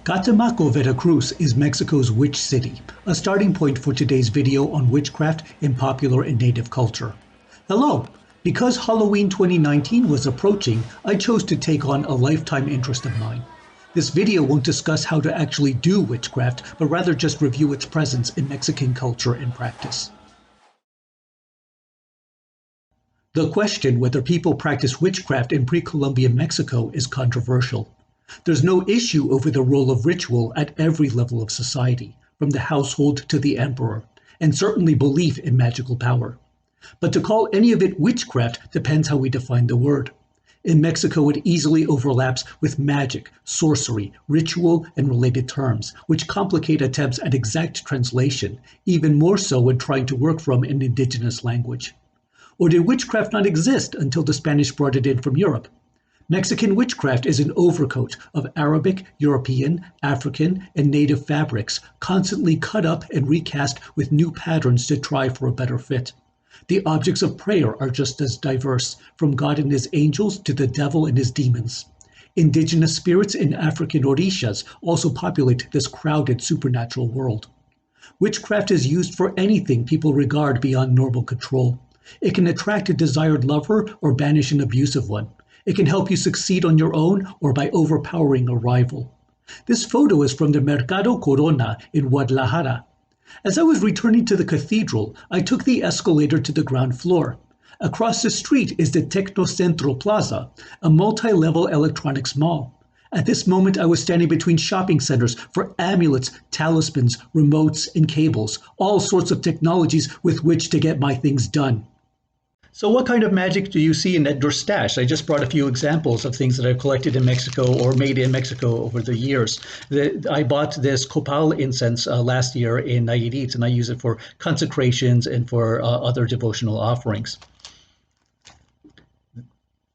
Catemaco, Veracruz is Mexico's witch city, a starting point for today's video on witchcraft in popular and native culture. Hello! Because Halloween 2019 was approaching, I chose to take on a lifetime interest of mine. This video won't discuss how to actually do witchcraft, but rather just review its presence in Mexican culture and practice. The question whether people practice witchcraft in pre-Columbian Mexico is controversial. There's no issue over the role of ritual at every level of society, from the household to the emperor, and certainly belief in magical power. But to call any of it witchcraft depends how we define the word. In Mexico, it easily overlaps with magic, sorcery, ritual, and related terms, which complicate attempts at exact translation, even more so when trying to work from an indigenous language. Or did witchcraft not exist until the Spanish brought it in from Europe? Mexican witchcraft is an overcoat of Arabic, European, African, and native fabrics, constantly cut up and recast with new patterns to try for a better fit. The objects of prayer are just as diverse, from God and his angels to the devil and his demons. Indigenous spirits and African orishas also populate this crowded supernatural world. Witchcraft is used for anything people regard beyond normal control. It can attract a desired lover or banish an abusive one. It can help you succeed on your own or by overpowering a rival. This photo is from the Mercado Corona in Guadalajara. As I was returning to the cathedral, I took the escalator to the ground floor. Across the street is the Tecnocentro Plaza, a multi-level electronics mall. At this moment, I was standing between shopping centers for amulets, talismans, remotes, and cables, all sorts of technologies with which to get my things done. So what kind of magic do you see in Edgar's stash? I just brought a few examples of things that I've collected in Mexico or made in Mexico over the years. I bought this copal incense last year in Nayarit, and I use it for consecrations and for other devotional offerings.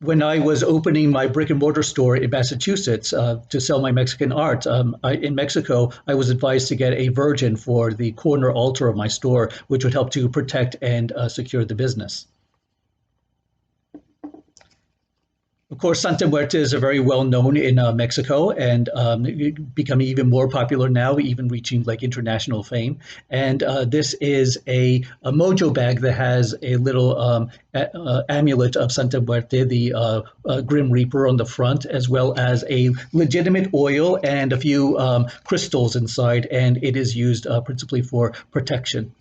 When I was opening my brick and mortar store in Massachusetts to sell my Mexican art, in Mexico, I was advised to get a virgin for the corner altar of my store, which would help to protect and secure the business. Of course, Santa Muertes are very well known in Mexico and becoming even more popular now, even reaching like international fame. And this is a mojo bag that has a little amulet of Santa Muerte, the Grim Reaper on the front, as well as a legitimate oil and a few crystals inside. And it is used principally for protection.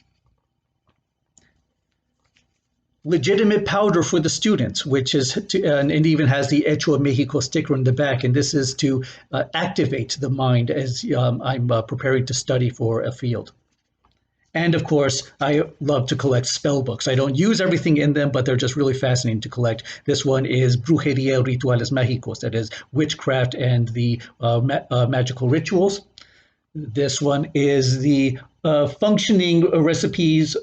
Legitimate powder for the students, which is, and it even has the Hecho en Mexico sticker in the back, and this is to activate the mind as I'm preparing to study for a field. And of course, I love to collect spell books. I don't use everything in them, but they're just really fascinating to collect. This one is Brujería Rituales Mágicos, that is witchcraft and the magical rituals. This one is the functioning recipes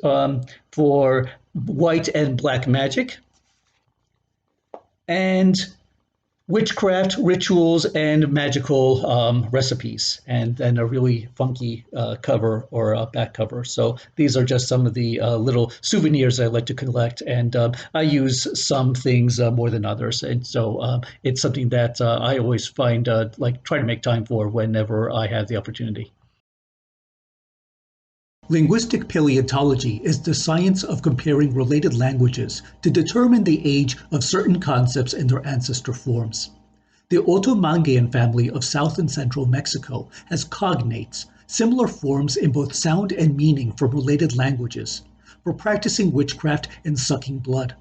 for white and black magic, and witchcraft, rituals, and magical recipes, and then a really funky cover or a back cover. So these are just some of the little souvenirs I like to collect, and I use some things more than others. And so it's something that I always find like try to make time for whenever I have the opportunity. Linguistic paleontology is the science of comparing related languages to determine the age of certain concepts and their ancestor forms. The Otomanguean family of South and Central Mexico has cognates, similar forms in both sound and meaning from related languages, for practicing witchcraft and sucking blood.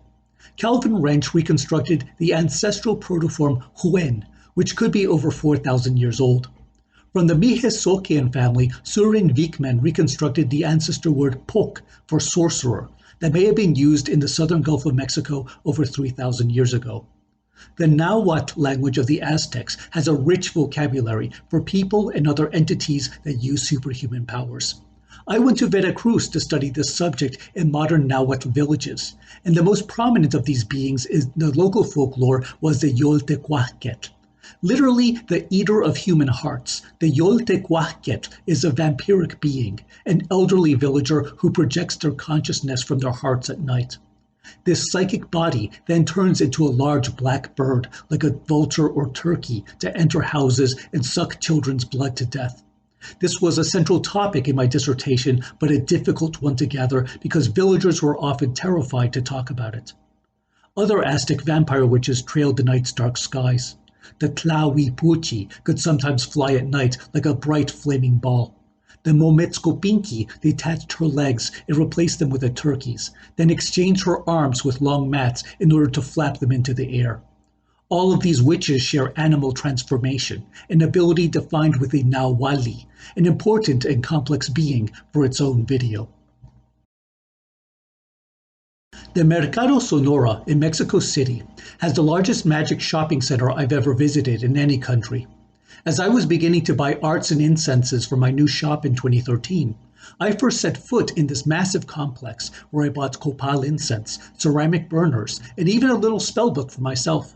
Calvin Rensch reconstructed the ancestral protoform Huen, which could be over 4,000 years old. From the Mixe-Zoquean family, Søren Wichman reconstructed the ancestor word pok for sorcerer that may have been used in the southern Gulf of Mexico over 3,000 years ago. The Nahuatl language of the Aztecs has a rich vocabulary for people and other entities that use superhuman powers. I went to Veracruz to study this subject in modern Nahuatl villages, and the most prominent of these beings in the local folklore was the Yoltecuahquetl. Literally, the eater of human hearts, the Yoltecuahquetl is a vampiric being, an elderly villager who projects their consciousness from their hearts at night. This psychic body then turns into a large black bird, like a vulture or turkey, to enter houses and suck children's blood to death. This was a central topic in my dissertation, but a difficult one to gather because villagers were often terrified to talk about it. Other Aztec vampire witches trailed the night's dark skies. The Tlahuipuchi could sometimes fly at night like a bright flaming ball. The Mixe-Zoquean detached her legs and replaced them with a turkey's, then exchanged her arms with long mats in order to flap them into the air. All of these witches share animal transformation, an ability defined with a Nahuali, an important and complex being for its own video. The Mercado Sonora in Mexico City has the largest magic shopping center I've ever visited in any country. As I was beginning to buy arts and incenses for my new shop in 2013, I first set foot in this massive complex where I bought copal incense, ceramic burners, and even a little spellbook for myself.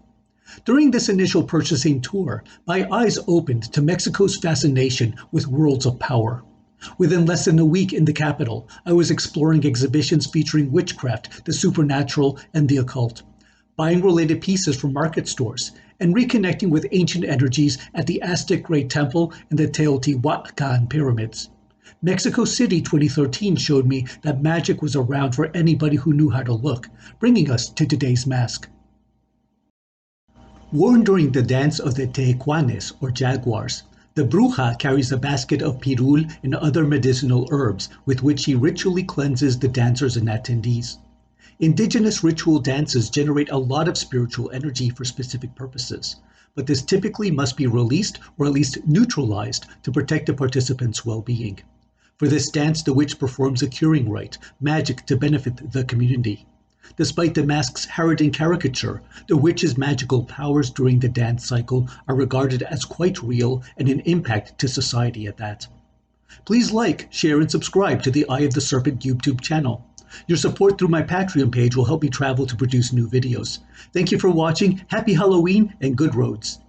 During this initial purchasing tour, my eyes opened to Mexico's fascination with worlds of power. Within less than a week in the capital, I was exploring exhibitions featuring witchcraft, the supernatural, and the occult, buying related pieces from market stores, and reconnecting with ancient energies at the Aztec Great Temple and the Teotihuacan pyramids. Mexico City 2013 showed me that magic was around for anybody who knew how to look, bringing us to today's mask. Worn during the dance of the Tecuanes, or jaguars, the Bruja carries a basket of pirul and other medicinal herbs with which she ritually cleanses the dancers and attendees. Indigenous ritual dances generate a lot of spiritual energy for specific purposes, but this typically must be released or at least neutralized to protect the participants' well-being. For this dance, the witch performs a curing rite, magic to benefit the community. Despite the mask's harridan caricature, the witch's magical powers during the dance cycle are regarded as quite real and an impact to society at that. Please like, share, and subscribe to the Eye of the Serpent YouTube channel. Your support through my Patreon page will help me travel to produce new videos. Thank you for watching, happy Halloween, and good roads.